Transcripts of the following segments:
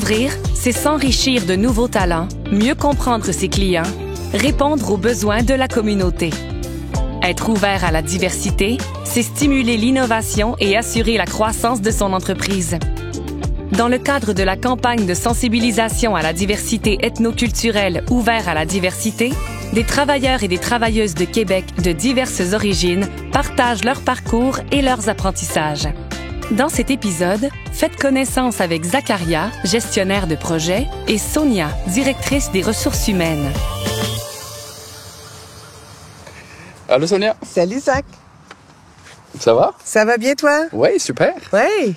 S'ouvrir, c'est s'enrichir de nouveaux talents, mieux comprendre ses clients, répondre aux besoins de la communauté. Être ouvert à la diversité, c'est stimuler l'innovation et assurer la croissance de son entreprise. Dans le cadre de la campagne de sensibilisation à la diversité ethnoculturelle Ouvert à la diversité, des travailleurs et des travailleuses de Québec de diverses origines partagent leur parcours et leurs apprentissages. Dans cet épisode, faites connaissance avec Zacharia, gestionnaire de projet, et Sonia, directrice des ressources humaines. Allô Sonia. Salut Zach. Ça va? Ça va bien toi? Oui, super. Oui.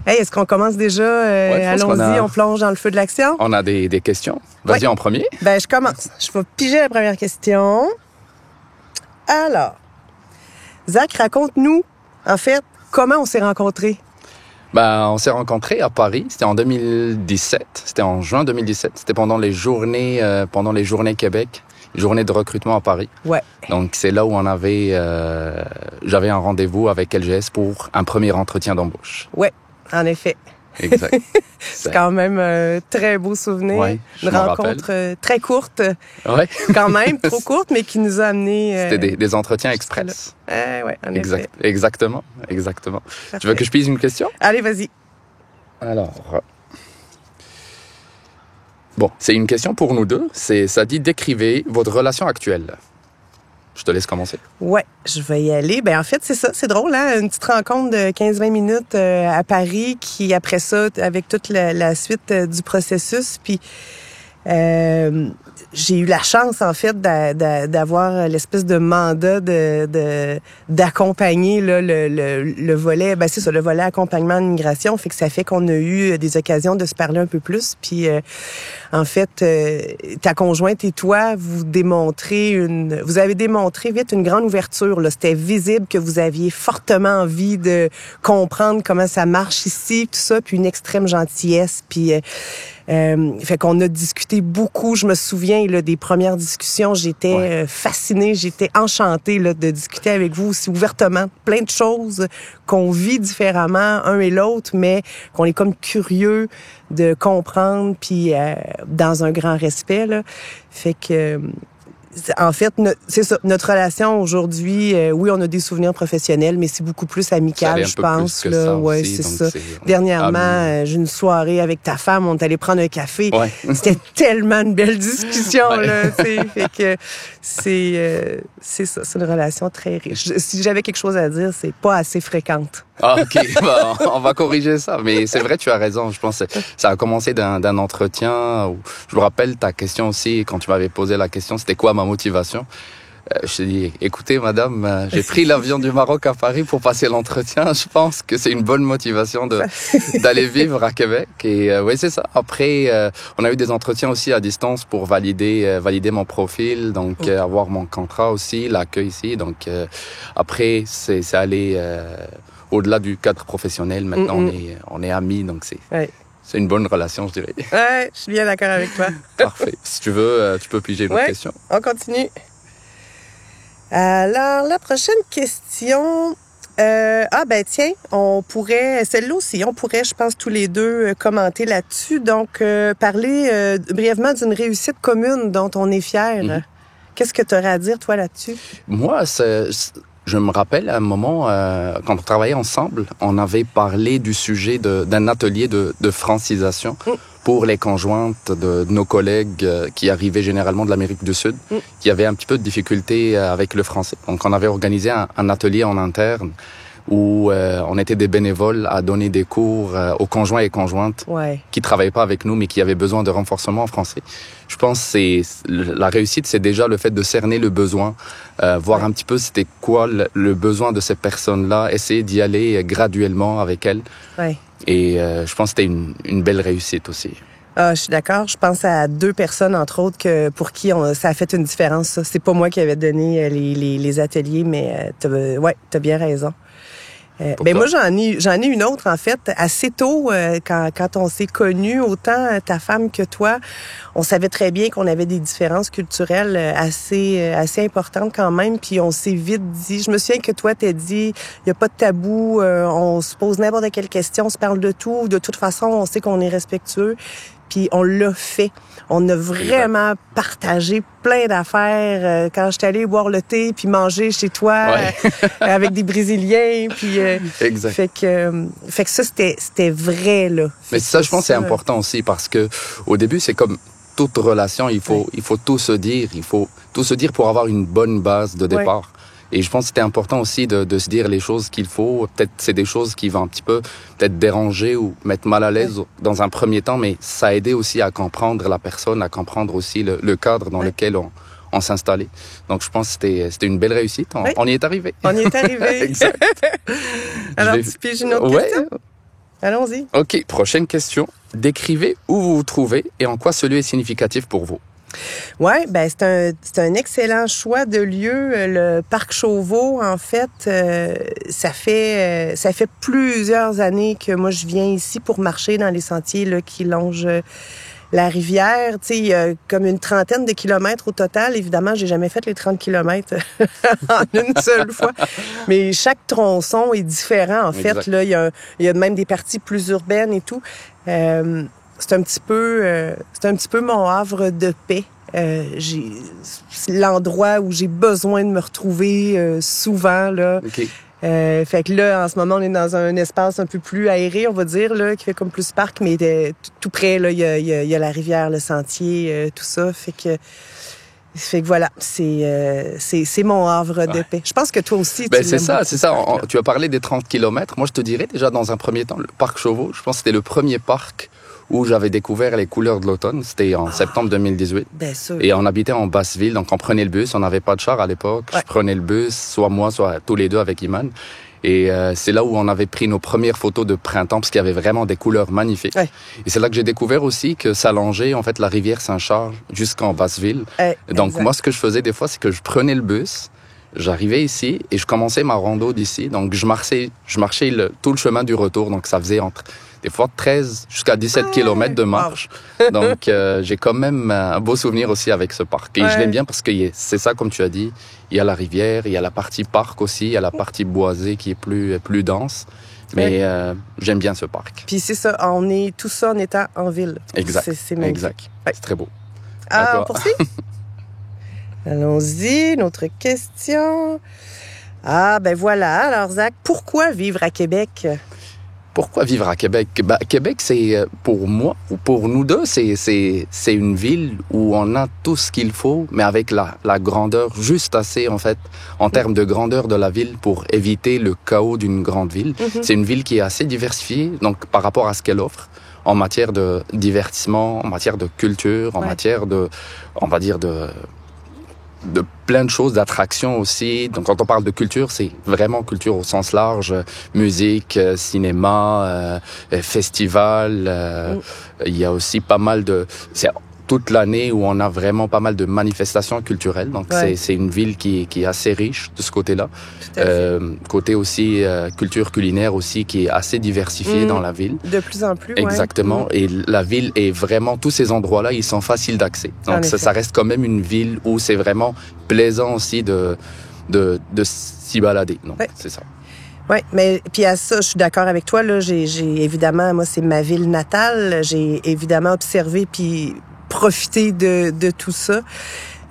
Hey, est-ce qu'on commence déjà? Allons-y, on plonge dans le feu de l'action. On a des questions. Vas-y en premier. Ben, je commence. Je vais piger la première question. Alors, Zach, raconte-nous, en fait, comment on s'est rencontrés? Ben, on s'est rencontrés à Paris. C'était en 2017. C'était en juin 2017. C'était pendant les journées Québec. Journée de recrutement à Paris. Ouais. Donc, c'est là où j'avais un rendez-vous avec LGS pour un premier entretien d'embauche. Ouais, en effet. Exact. C'est quand même un très beau souvenir. Ouais, une rencontre très courte. Ouais. Quand même, trop courte, mais qui nous a amenés... C'était des entretiens express. Ouais, en effet. Exactement. Parfait. Tu veux que je pise une question? Allez, vas-y. Alors... Bon, c'est une question pour nous deux. Ça dit décrivez votre relation actuelle. Je te laisse commencer. Ouais, je vais y aller. Ben en fait, c'est ça, c'est drôle, hein? Une petite rencontre de 15-20 minutes à Paris qui, après ça, avec toute la suite du processus, puis j'ai eu la chance, en fait, d'avoir l'espèce de mandat d'accompagner là, le volet, ben c'est ça, le volet accompagnement en immigration, fait que ça fait qu'on a eu des occasions de se parler un peu plus, puis en fait, ta conjointe et toi, vous avez démontré vite une grande ouverture, là. C'était visible que vous aviez fortement envie de comprendre comment ça marche ici, tout ça, puis une extrême gentillesse, puis fait qu'on a discuté beaucoup. Je me souviens là, des premières discussions. J'étais fascinée, j'étais enchantée là, de discuter avec vous aussi ouvertement. Plein de choses qu'on vit différemment un et l'autre, mais qu'on est comme curieux de comprendre, puis dans un grand respect. Là. Fait que... En fait, c'est ça. Notre relation aujourd'hui, oui, on a des souvenirs professionnels, mais c'est beaucoup plus amical, je pense. Plus que là, ça ouais, aussi, c'est donc ça. Dernièrement, j'ai une soirée avec ta femme, on est allé prendre un café. Ouais. C'était tellement une belle discussion, là. Fait que c'est ça. C'est une relation très riche. Si j'avais quelque chose à dire, c'est pas assez fréquente. Ah, OK. Bah, on va corriger ça. Mais c'est vrai, tu as raison. Je pense que ça a commencé d'un entretien où, je me rappelle ta question aussi, quand tu m'avais posé la question, c'était quoi ma motivation? Je t'ai dit, écoutez, madame, j'ai pris l'avion du Maroc à Paris pour passer l'entretien. Je pense que c'est une bonne motivation d'aller vivre à Québec. Et oui, c'est ça. Après, on a eu des entretiens aussi à distance pour valider mon profil, donc avoir mon contrat aussi, l'accueil ici. Donc après, c'est allé au-delà du cadre professionnel. Maintenant, on est amis, donc c'est une bonne relation, je dirais. Ouais, je suis bien d'accord avec toi. Parfait. Si tu veux, tu peux piger une autre question. On continue. Alors, la prochaine question... tiens, on pourrait... Celle-là aussi, on pourrait, je pense, tous les deux commenter là-dessus. Donc, parler brièvement d'une réussite commune dont on est fier. Mm-hmm. Qu'est-ce que tu aurais à dire, toi, là-dessus? Moi, je me rappelle à un moment, quand on travaillait ensemble, on avait parlé du sujet d'un atelier de francisation pour les conjointes de nos collègues qui arrivaient généralement de l'Amérique du Sud, qui avaient un petit peu de difficulté avec le français. Donc, on avait organisé un atelier en interne où on était des bénévoles à donner des cours aux conjoints et conjointes qui travaillaient pas avec nous, mais qui avaient besoin de renforcement en français. Je pense que la réussite, c'est déjà le fait de cerner le besoin, voir un petit peu c'était quoi le besoin de ces personnes-là, essayer d'y aller graduellement avec elles. Ouais. Et je pense que c'était une belle réussite aussi. Ah, je suis d'accord. Je pense à 2 personnes, entre autres, pour qui ça a fait une différence. Ça. C'est pas moi qui avais donné les ateliers, mais t'as bien raison. Moi, j'en ai une autre, en fait. Assez tôt, quand on s'est connus, autant ta femme que toi, on savait très bien qu'on avait des différences culturelles assez importantes quand même. Puis on s'est vite dit, je me souviens que toi, t'as dit, il n'y a pas de tabou, on se pose n'importe quelle question, on se parle de tout. De toute façon, on sait qu'on est respectueux. Puis on l'a fait. On a vraiment partagé plein d'affaires. Quand j'étais allée boire le thé puis manger chez toi avec des Brésiliens. Puis exact. Fait que ça c'était vrai là. Mais ça, je pense, c'est important aussi parce que au début, c'est comme toute relation, il faut tout se dire. Il faut tout se dire pour avoir une bonne base de départ. Et je pense que c'était important aussi de se dire les choses qu'il faut. Peut-être c'est des choses qui vont un petit peu peut-être déranger ou mettre mal à l'aise dans un premier temps, mais ça a aidé aussi à comprendre la personne, à comprendre aussi le cadre dans lequel on s'installait. Donc je pense que c'était une belle réussite. On y est arrivé. On y est arrivé. Exact. Alors, tu piges une autre question? Allons-y. OK, prochaine question. Décrivez où vous vous trouvez et en quoi ce lieu est significatif pour vous. Ouais, c'est un excellent choix de lieu. Le parc Chauveau, en fait, ça fait plusieurs années que moi je viens ici pour marcher dans les sentiers là qui longent la rivière. Tu sais, il y a comme une trentaine de kilomètres au total. Évidemment, j'ai jamais fait les 30 kilomètres en une seule fois. Mais chaque tronçon est différent, en fait. Là, il y a même des parties plus urbaines et tout. C'est un petit peu mon havre de paix. C'est l'endroit où j'ai besoin de me retrouver souvent là. Okay. Fait que là, en ce moment, on est dans un espace un peu plus aéré, on va dire là, qui fait comme plus parc, mais tout près là, il y a la rivière, le sentier, tout ça. Fait que voilà, c'est mon havre de paix. Je pense que toi aussi, tu c'est ça. Tu as parlé des 30 kilomètres. Moi, je te dirais déjà dans un premier temps, le parc Chauveau, je pense que c'était le premier parc où j'avais découvert les couleurs de l'automne. C'était en septembre 2018. Bien sûr. Et on habitait en Basse-Ville, donc on prenait le bus. On n'avait pas de char à l'époque. Je prenais le bus, soit moi, soit tous les deux avec Iman. Et c'est là où on avait pris nos premières photos de printemps, parce qu'il y avait vraiment des couleurs magnifiques. Ouais. Et c'est là que j'ai découvert aussi que ça longeait, en fait, la rivière Saint-Charles jusqu'en Basse-Ville. Donc moi, ce que je faisais des fois, c'est que je prenais le bus, j'arrivais ici et je commençais ma rando d'ici. Donc je marchais tout le chemin du retour. Donc ça faisait des fois 13 jusqu'à 17 kilomètres de marche. Donc j'ai quand même un beau souvenir aussi avec ce parc. Et je l'aime bien parce que c'est ça, comme tu as dit, il y a la rivière, il y a la partie parc aussi, il y a la partie boisée qui est plus dense. Mais j'aime bien ce parc. Puis c'est ça, tout ça en étant en ville. Exact. C'est magnifique. Exact. C'est très beau. On poursuit? Allons-y, une autre question. Voilà. Alors Zach, pourquoi vivre à Québec? Pourquoi vivre à Québec? Québec, c'est pour moi ou pour nous deux, c'est une ville où on a tout ce qu'il faut, mais avec la grandeur juste assez en fait, en termes de grandeur de la ville pour éviter le chaos d'une grande ville. C'est une ville qui est assez diversifiée, donc par rapport à ce qu'elle offre en matière de divertissement, en matière de culture, en matière de, on va dire de plein de choses, d'attractions aussi. Donc, quand on parle de culture, c'est vraiment culture au sens large. Musique, cinéma, festival. Il y a aussi pas mal c'est toute l'année où on a vraiment pas mal de manifestations culturelles. Donc, c'est une ville qui est assez riche de ce côté-là. Côté aussi culture culinaire aussi qui est assez diversifiée dans la ville. De plus en plus, exactement. Et la ville est vraiment, tous ces endroits-là, ils sont faciles d'accès. Donc, ça reste quand même une ville où c'est vraiment plaisant aussi de s'y balader. Donc, c'est ça. Oui, mais puis à ça, je suis d'accord avec toi. Là, j'ai évidemment, moi, c'est ma ville natale. J'ai évidemment observé puis profité de tout ça.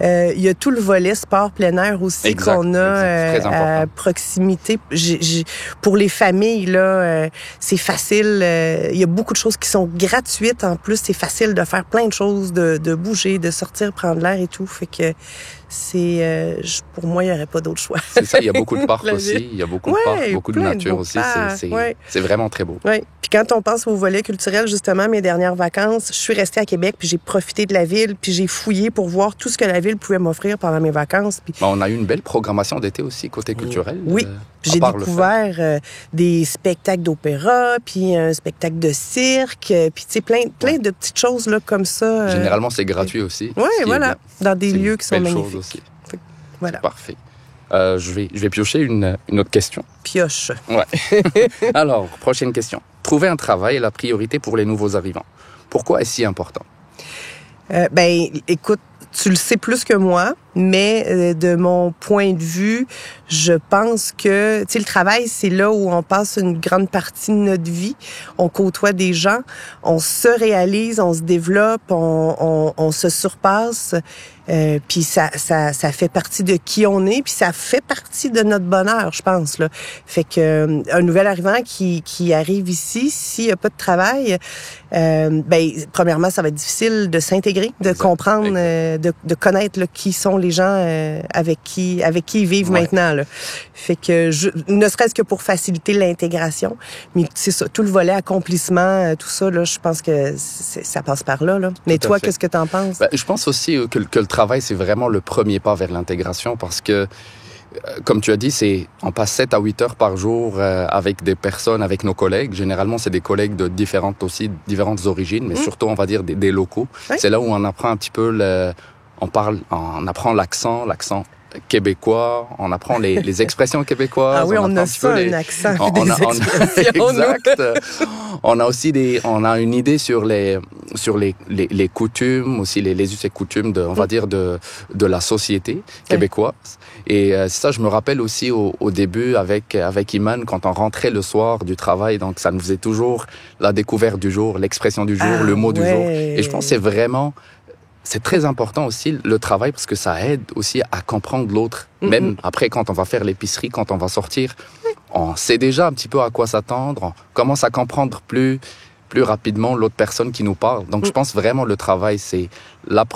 Il y a tout le volet sport plein air aussi qu'on a à proximité. Pour les familles, là, c'est facile. Il y a beaucoup de choses qui sont gratuites. En plus, c'est facile de faire plein de choses, de bouger, de sortir, prendre l'air et tout. Fait que pour moi, il n'y aurait pas d'autre choix. C'est ça, il y a beaucoup de parcs aussi. Il y a beaucoup de parcs, beaucoup de nature aussi. C'est vraiment très beau. Oui. Puis quand on pense au volet culturel, justement, mes dernières vacances, je suis restée à Québec, puis j'ai profité de la ville, puis j'ai fouillé pour voir tout ce que la ville pouvait m'offrir pendant mes vacances. Puis... on a eu une belle programmation d'été aussi, côté culturel. Oui. J'ai découvert des spectacles d'opéra, puis un spectacle de cirque, puis tu sais, plein de petites choses là comme ça. Généralement, c'est gratuit aussi. Oui, voilà. Dans des lieux qui sont magnifiques. Aussi. Voilà. C'est parfait. Je vais piocher une autre question. Pioche. Ouais. Alors, prochaine question. Trouver un travail est la priorité pour les nouveaux arrivants. Pourquoi est-ce si important? Écoute, tu le sais plus que moi, mais de mon point de vue, je pense que, tu sais, le travail, c'est là où on passe une grande partie de notre vie. On côtoie des gens, on se réalise, on se développe, on se surpasse. Puis ça fait partie de qui on est, puis ça fait partie de notre bonheur, je pense là. Fait que un nouvel arrivant qui arrive ici, s'il y a pas de travail, premièrement, ça va être difficile de s'intégrer, de comprendre, de connaître là, qui sont les gens avec qui ils vivent maintenant là. Fait que ne serait-ce que pour faciliter l'intégration, mais c'est ça, tout le volet accomplissement, tout ça là, je pense que ça passe par là. Mais toi, qu'est-ce que t'en penses? Je pense aussi que le travail, c'est vraiment le premier pas vers l'intégration parce que, comme tu as dit, on passe 7 à 8 heures par jour avec des personnes, avec nos collègues. Généralement, c'est des collègues de différentes origines, mais surtout, on va dire, des locaux. Oui. C'est là où on apprend un petit peu on apprend l'accent québécois, on apprend les expressions québécoises. Ah oui, on a ça, un accent, des expressions. Exact. On a aussi on a une idée sur les coutumes, aussi les us et coutumes on va dire de la société québécoise. Et ça, je me rappelle aussi au début avec Iman, quand on rentrait le soir du travail, donc ça nous faisait toujours la découverte du jour, l'expression du jour, le mot du jour. Et je pense que c'est très important aussi le travail parce que ça aide aussi à comprendre l'autre. Même après, quand on va faire l'épicerie, quand on va sortir, on sait déjà un petit peu à quoi s'attendre. On commence à comprendre plus rapidement l'autre personne qui nous parle. Donc, je pense vraiment le travail, c'est la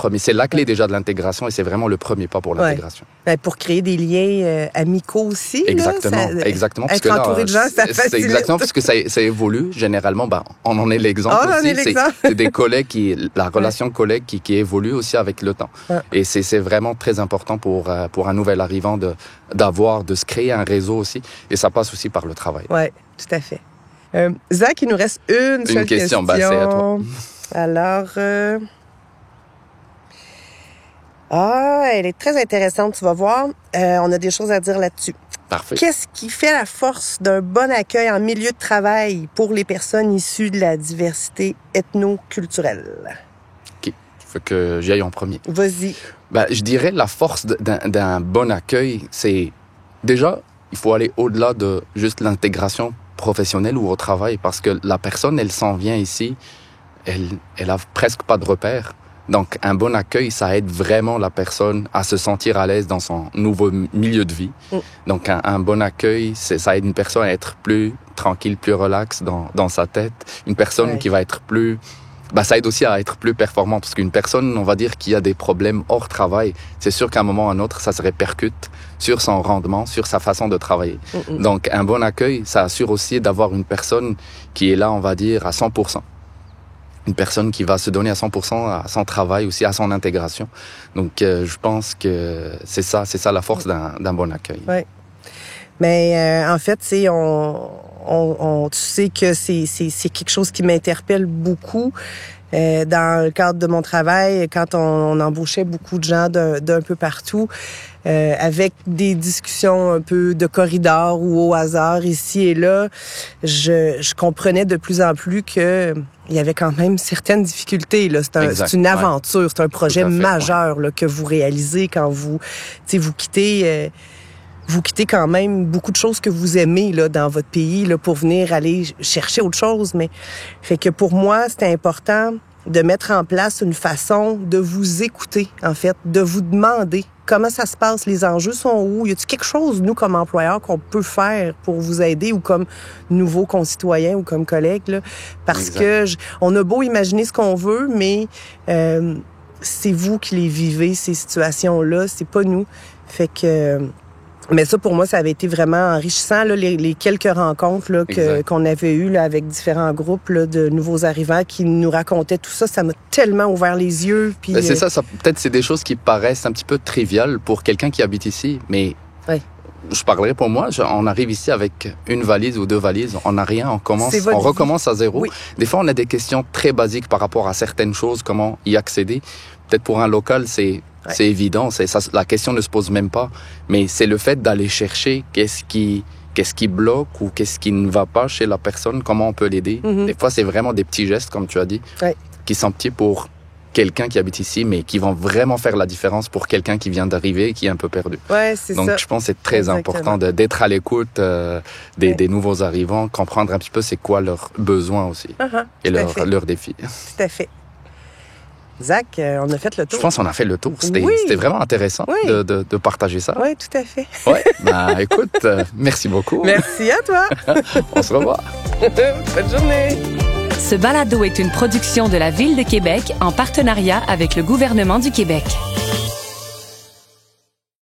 clé déjà de l'intégration et c'est vraiment le premier pas pour l'intégration. Ouais. Pour créer des liens amicaux aussi. Exactement, là, exactement. Être entouré de gens, ça facilite. C'est exactement parce que ça évolue. Généralement, on en est l'exemple aussi. C'est des collègues la relation collègue qui évolue aussi avec le temps. Ouais. Et c'est vraiment très important pour un nouvel arrivant de se créer un réseau aussi. Et ça passe aussi par le travail. Oui, tout à fait. Zach, il nous reste une seule question. C'est à toi. Alors, elle est très intéressante, tu vas voir. On a des choses à dire là-dessus. Parfait. Qu'est-ce qui fait la force d'un bon accueil en milieu de travail pour les personnes issues de la diversité ethno-culturelle? OK. Faut que j'y aille en premier. Vas-y. Je dirais la force d'un bon accueil, c'est déjà, il faut aller au-delà de juste l'intégration professionnelle ou au travail, parce que la personne, elle s'en vient ici, elle a presque pas de repères. Donc, un bon accueil, ça aide vraiment la personne à se sentir à l'aise dans son nouveau milieu de vie. Donc, un bon accueil, ça aide une personne à être plus tranquille, plus relaxe dans sa tête. Une personne qui va être plus... ça aide aussi à être plus performant, parce qu'une personne, on va dire, qui a des problèmes hors travail, c'est sûr qu'à un moment ou à un autre, ça se répercute sur son rendement, sur sa façon de travailler. Donc, un bon accueil, ça assure aussi d'avoir une personne qui est là, on va dire, à 100%. Une personne qui va se donner à 100% à son travail, aussi à son intégration. Donc, je pense que c'est ça la force d'un bon accueil. Oui. Mais en fait, tu sais, tu sais que c'est quelque chose qui m'interpelle beaucoup dans le cadre de mon travail, quand on embauchait beaucoup de gens d'un peu partout, avec des discussions un peu de corridor ou au hasard ici et là, je comprenais de plus en plus que il y avait quand même certaines difficultés là. C'est une aventure, c'est un projet majeur là, que vous réalisez quand vous quittez. Vous quittez quand même beaucoup de choses que vous aimez là dans votre pays là pour venir aller chercher autre chose. Mais fait que pour moi, c'était important de mettre en place une façon de vous écouter, en fait, de vous demander comment ça se passe, les enjeux sont où, y a-t-il quelque chose, nous, comme employeurs, qu'on peut faire pour vous aider ou comme nouveaux concitoyens ou comme collègues, là, parce que on a beau imaginer ce qu'on veut, mais c'est vous qui les vivez, ces situations-là, c'est pas nous. Fait que... Mais ça, pour moi, ça avait été vraiment enrichissant, là, les quelques rencontres là, qu'on avait eues là, avec différents groupes là, de nouveaux arrivants qui nous racontaient tout ça. Ça m'a tellement ouvert les yeux. Puis, c'est ça, peut-être c'est des choses qui paraissent un petit peu triviales pour quelqu'un qui habite ici, mais je parlerai pour moi. On arrive ici avec une valise ou deux valises, on n'a rien, on recommence à zéro. Oui. Des fois, on a des questions très basiques par rapport à certaines choses, comment y accéder. Peut-être pour un local, c'est Ouais. C'est évident, c'est ça, la question ne se pose même pas. Mais c'est le fait d'aller chercher qu'est-ce qui bloque ou qu'est-ce qui ne va pas chez la personne, comment on peut l'aider. Des fois, c'est vraiment des petits gestes, comme tu as dit, qui sont petits pour quelqu'un qui habite ici, mais qui vont vraiment faire la différence pour quelqu'un qui vient d'arriver et qui est un peu perdu. Ouais, c'est Donc, ça. je pense que c'est très important d'être à l'écoute des nouveaux arrivants, comprendre un petit peu c'est quoi leurs besoins aussi et leurs défis. Tout à fait. Zach, on a fait le tour. Je pense qu'on a fait le tour. C'était vraiment intéressant de partager ça. Oui, tout à fait. Ouais. Ben, écoute, merci beaucoup. Merci à toi. On se revoit. Bonne journée. Ce balado est une production de la Ville de Québec en partenariat avec le gouvernement du Québec.